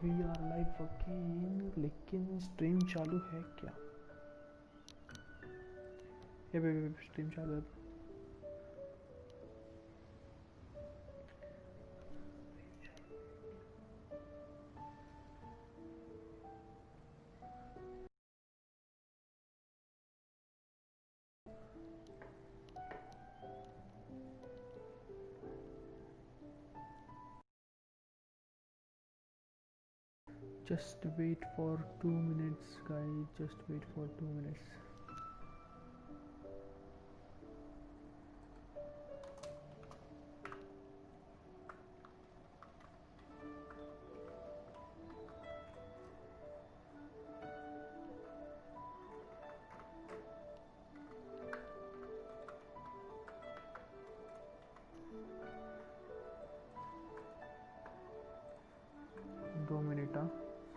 We are live again, लेकिन stream चालू है क्या? ये स्ट्रीम चालू है। Just wait for 2 minutes, guys. Just wait for 2 minutes.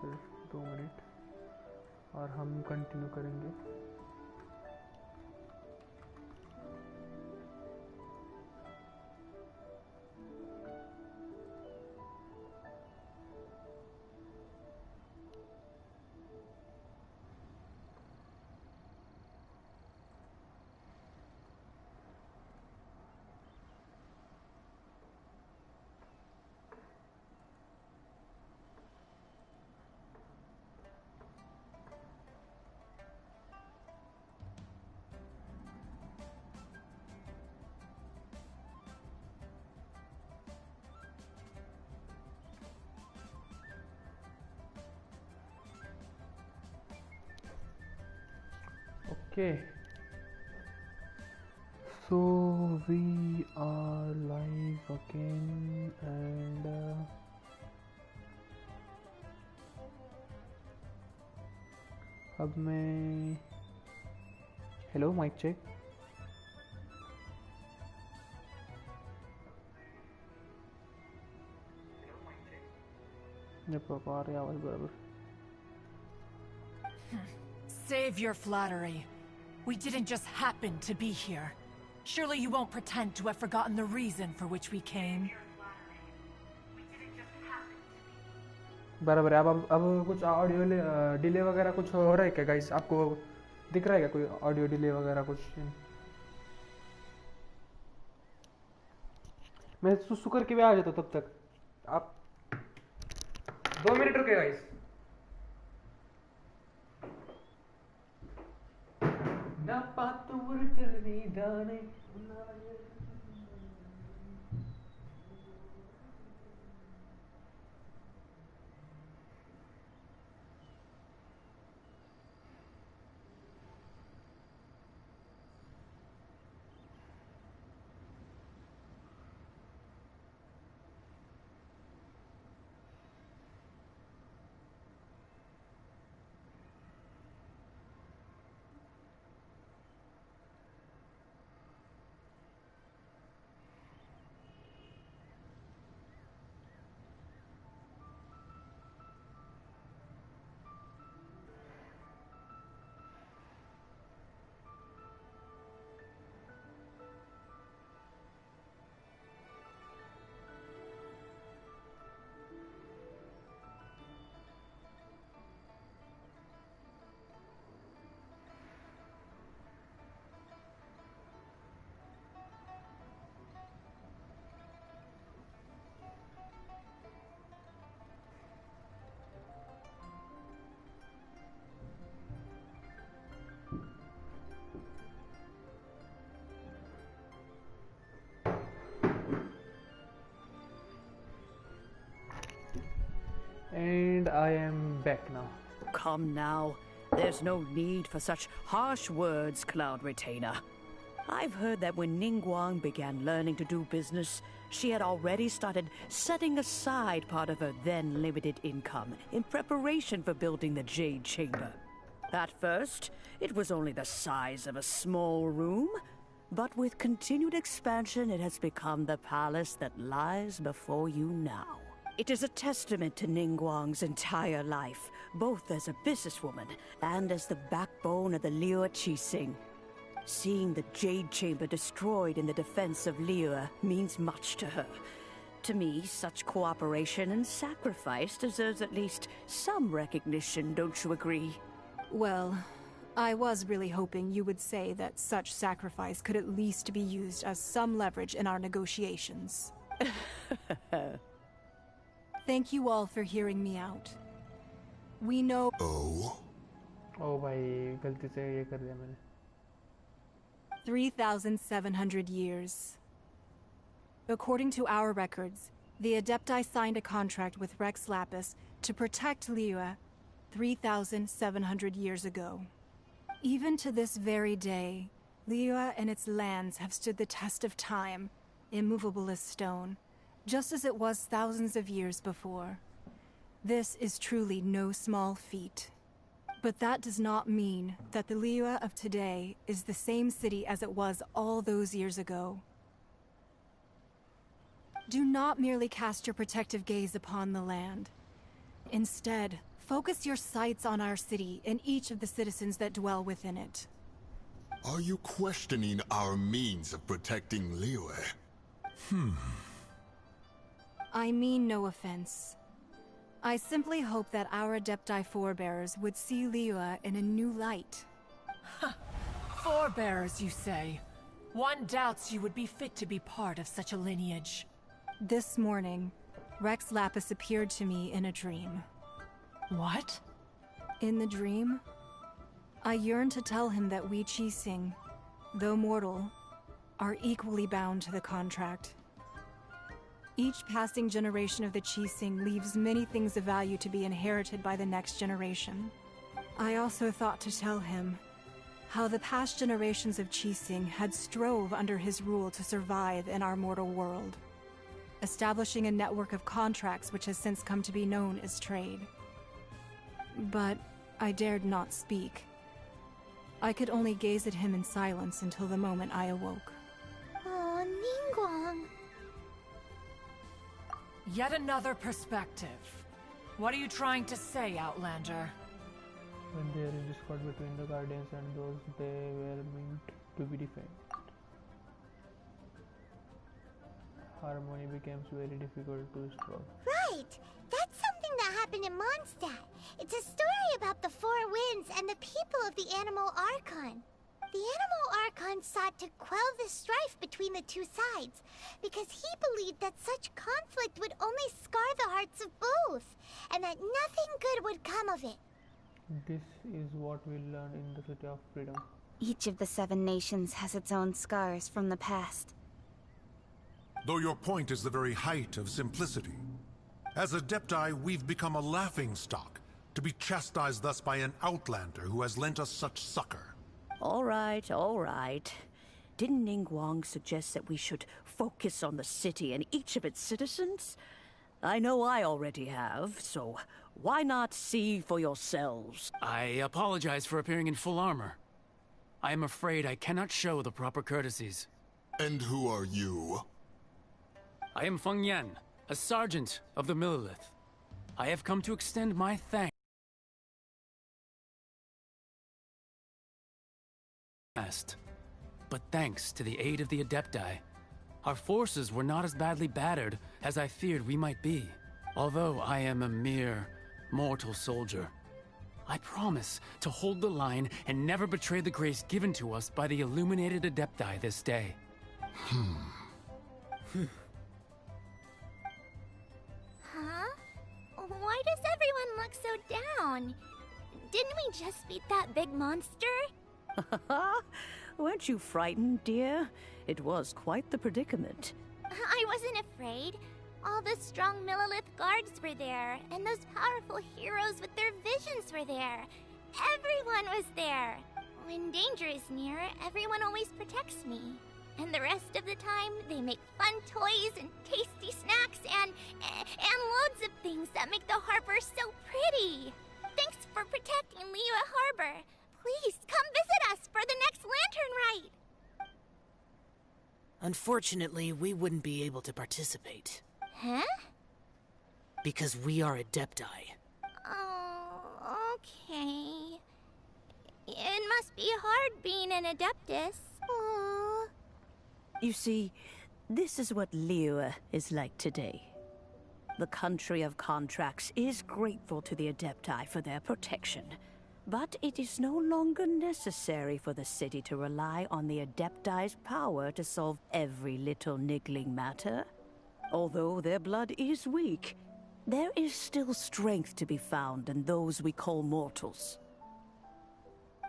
सिर्फ 2 मिनट और हम कंटिन्यू करेंगे। Okay, so we are live again and अब मैं हेलो माइक चेक। आ रही आवाज बराबर। Save your flattery. We didn't just happen to be here. Surely you won't pretend to have forgotten the reason for which we came. बराबर है। अब कुछ audio delay वगैरह कुछ हो रहा है क्या गाइस? आपको दिख रहा है क्या कोई ऑडियो डिले वगैरह कुछ? मैं सुसु करके भी आ जाता तब तक। आप 2 मिनट रुके गाइस। ना पातुर करनी दाने And I am back now. Come now. There's no need for such harsh words, Cloud Retainer. I've heard that when Ningguang began learning to do business, she had already started setting aside part of her then limited income in preparation for building the Jade Chamber. At first, it was only the size of a small room, but with continued expansion, it has become the palace that lies before you now. It is a testament to Ningguang's entire life, both as a businesswoman and as the backbone of the Liu Qixing. Seeing the Jade Chamber destroyed in the defense of Liu means much to her. To me, such cooperation and sacrifice deserves at least some recognition, don't you agree? Well, I was really hoping you would say that such sacrifice could at least be used as some leverage in our negotiations. Thank you all for hearing me out. We know... ओ भाई गलती से ये कर दिया मैंने 3,700 years. According to our records, the Adepti signed a contract with Rex Lapis to protect Liyue 3,700 years ago. Even to this very day, Liyue and its lands have stood the test of time, immovable as stone, just as it was thousands of years before. This is truly no small feat. But that does not mean that the Liyue of today is the same city as it was all those years ago. Do not merely cast your protective gaze upon the land. Instead, focus your sights on our city and each of the citizens that dwell within it. Are you questioning our means of protecting Liyue? I mean no offense. I simply hope that our Adepti forebears would see Liyue in a new light. Forebears, you say? One doubts you would be fit to be part of such a lineage. This morning, Rex Lapis appeared to me in a dream. What? In the dream, I yearned to tell him that we Qixing, though mortal, are equally bound to the contract. Each passing generation of the Qixing leaves many things of value to be inherited by the next generation. I also thought to tell him how the past generations of Qixing had strove under his rule to survive in our mortal world, establishing a network of contracts which has since come to be known as trade. But I dared not speak. I could only gaze at him in silence until the moment I awoke. Oh, Ningguang. Yet another perspective. What are you trying to say, Outlander? when there is discord between the guardians and those they were meant to be defended. Harmony becomes very difficult to strike. Right! That's something that happened in Mondstadt. It's a story about the Four Winds and the people of the Animal Archon. The Animal Archon sought to quell the strife between the two sides, because he believed that such conflict would only scar the hearts of both, and that nothing good would come of it. This is what we learn in the City of Freedom. Each of the 7 nations has its own scars from the past. Though your point is the very height of simplicity. As Adepti, we've become a laughingstock, to be chastised thus by an outlander who has lent us such succor. All right, all right. Didn't Ningguang suggest that we should focus on the city and each of its citizens? I know I already have, so why not see for yourselves? I apologize for appearing in full armor. I am afraid I cannot show the proper courtesies. And who are you? I am Feng Yan, a sergeant of the Millilith. I have come to extend my thanks. But thanks to the aid of the Adepti, our forces were not as badly battered as I feared we might be. Although I am a mere mortal soldier, I promise to hold the line and never betray the grace given to us by the illuminated Adepti this day. Huh? Why does everyone look so down? Didn't we just beat that big monster? Weren't you frightened, dear? It was quite the predicament. I wasn't afraid. All the strong Millilith guards were there, and those powerful heroes with their visions were there. Everyone was there. When danger is near, everyone always protects me. And the rest of the time, they make fun toys and tasty snacks and loads of things that make the harbor so pretty. Thanks for protecting Liyue Harbor. Please come visit us for the next lantern rite. Unfortunately, we wouldn't be able to participate. Huh? Because we are Adepti. Oh, okay. It must be hard being an Adeptus. Aww. You see, This is what Liyue is like today. The country of contracts is grateful to the Adepti for their protection, but it is no longer necessary for the city to rely on the Adepti's power to solve every little niggling matter. Although their blood is weak, there is still strength to be found in those we call mortals.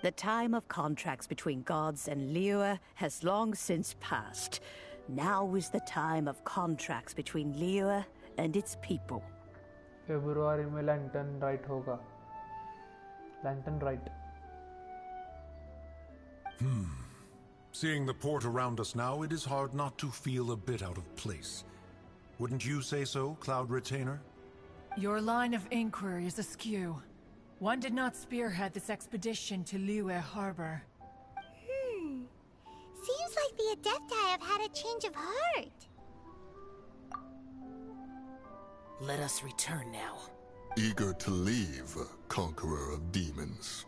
The time of contracts between gods and Liyue has long since passed. Now is the time of contracts between Liyue and its people. फरवरी में lantern right होगा. Lantern right. Seeing the port around us now, it is hard not to feel a bit out of place. Wouldn't you say so, Cloud Retainer? Your line of inquiry is askew. One did not spearhead this expedition to Liyue Harbor. Seems like the Adepti have had a change of heart. Let us return now. Eager to leave, Conqueror of Demons.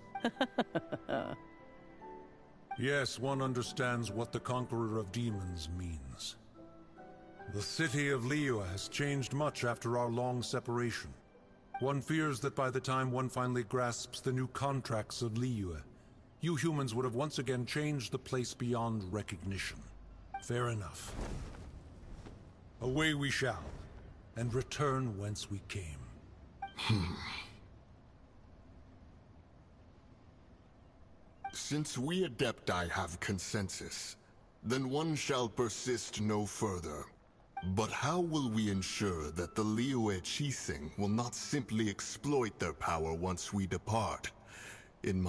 Yes, one understands what the Conqueror of Demons means. The city of Liyue has changed much after our long separation. One fears that by the time one finally grasps the new contracts of Liyue, you humans would have once again changed the place beyond recognition. Fair enough. Away we shall, and return whence we came. Since we Adepti have consensus, then one shall persist no further. But how will we ensure that the Liyue Chising will not simply exploit their power once we depart? In